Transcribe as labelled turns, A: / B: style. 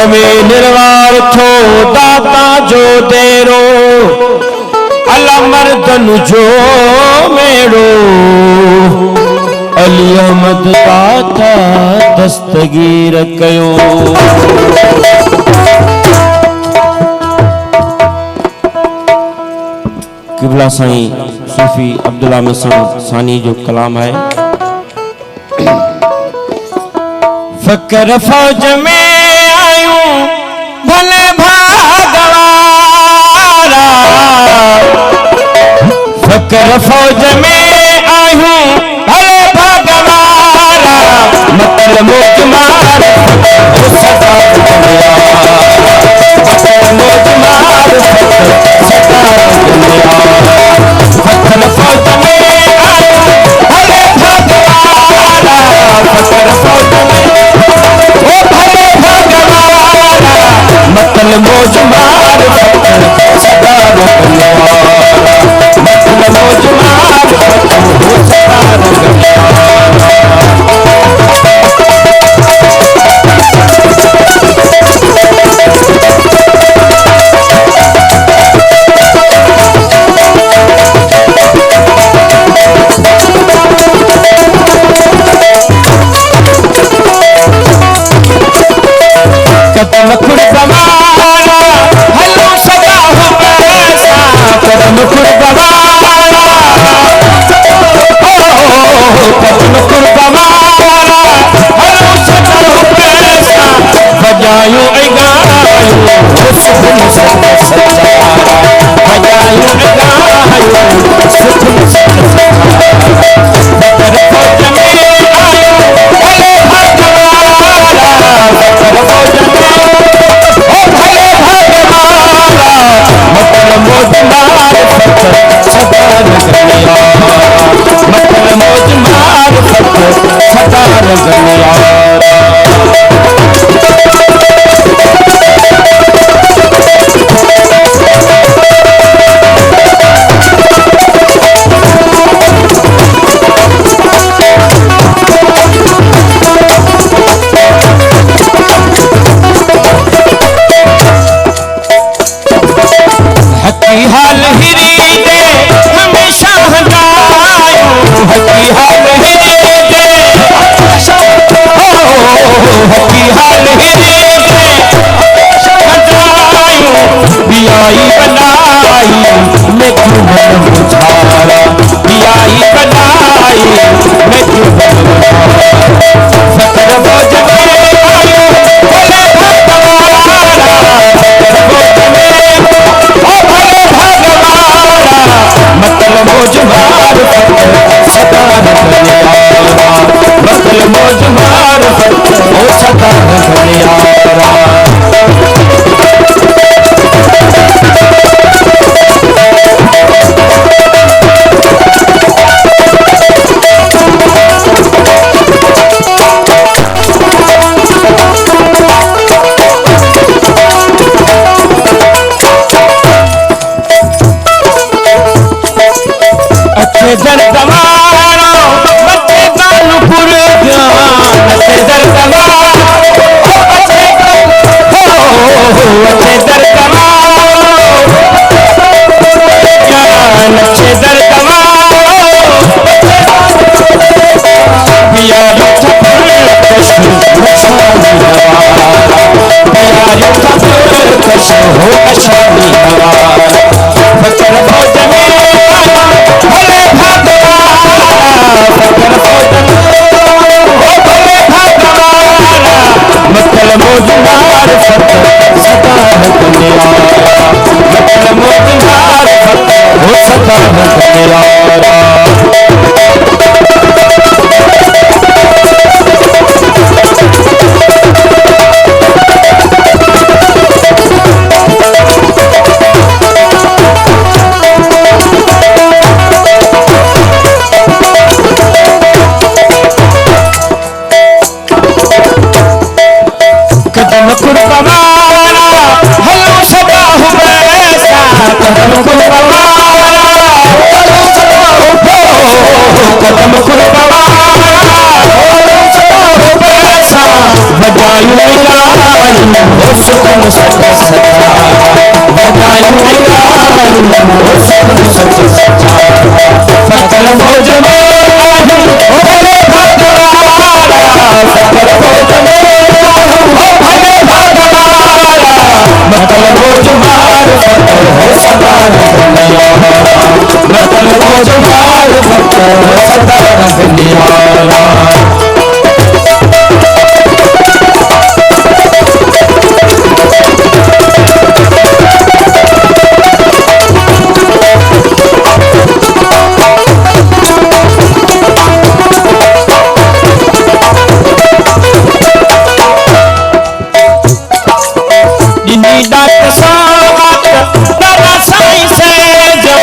A: में निर्वार थो दाता जो देरो अला मर्दन जो मेड़ो अली अहमद दाता दस्तगीर कयो। किबला साईं सूफी अब्दुल्ला मिसन सानी जो कलाम है। फकर फौज में आयूं भले भागवारा, फकर फौज में आयूं भले भागवारा, मतलब मुझ मार सदा दुनिया, मतलब मुझ मार सदा दुनिया। फकर फौज में आयूं भले भागवारा, फकर फौज में मतलब मौज मार सदा रुकने वाला, मतलब मौज मार सदा रुकने वाला। कदम खुद गवारा हलो सदा हो पैसा, कदम खुद गवारा कदम खुद गवारा हलो सदा हो पैसा, बजायूं ऐं गायूं सुख सच सचारा, बजायूं ऐं गायूं सुख सच सचारा। फकर फौज में आयूं भले भागवारा, फकर फौज में भले भागवारा, मतलब मौज मार सदा रगने यारा, मतलब मौज मार सदा रगने यारा। हकी हाल हिरी दे हमेशा हंगायूं, हकी हाल हिरी दे हकी हाल हिरी दे हंगायूं, बियाई बनाई मैं क्यों मन बुझारा, बियाई बनाई मैं क्यों मन बुझारा। फकर फौज में आयूं भले भागवारा, फकर फौज में भले भागवारा, मतलब मौज मार सदा रगने यारा, मतलब मौज मार सदा रगने यारा। अच्छे दर गवारो बच्चे कानपुर ज्ञान, अच्छे दर गवारो अच्छे दर गवारो ज्ञान, अच्छे दर गवारो बियारी ठकुर कश अशानी हवारा, बियारी ठकुर कश हो अशानी हवारा। फकर फौज में भले भागवारा, फकर फौज में भले भागवारा, मतलब मौज मार सदा रगने यारा, मतलब मौज मार सदा रगने यारा। कदम खुद गवारा हलो सदा हो पैसा, कदम खुद गवारा हलो सदा हो कदम खुद गवारा हलो सदा हो पैसा, बजायूं गायूं सुखम सच सच्चा बतायो सुखम सच सच्चा सकल भोज भले भगवाना सकल भोज भले भगवाना सकल भोज मार सकल हो सदा रंगनिया सकल भोज मार सकल सदा रंगनिया डाक सावत दादा साईं से जो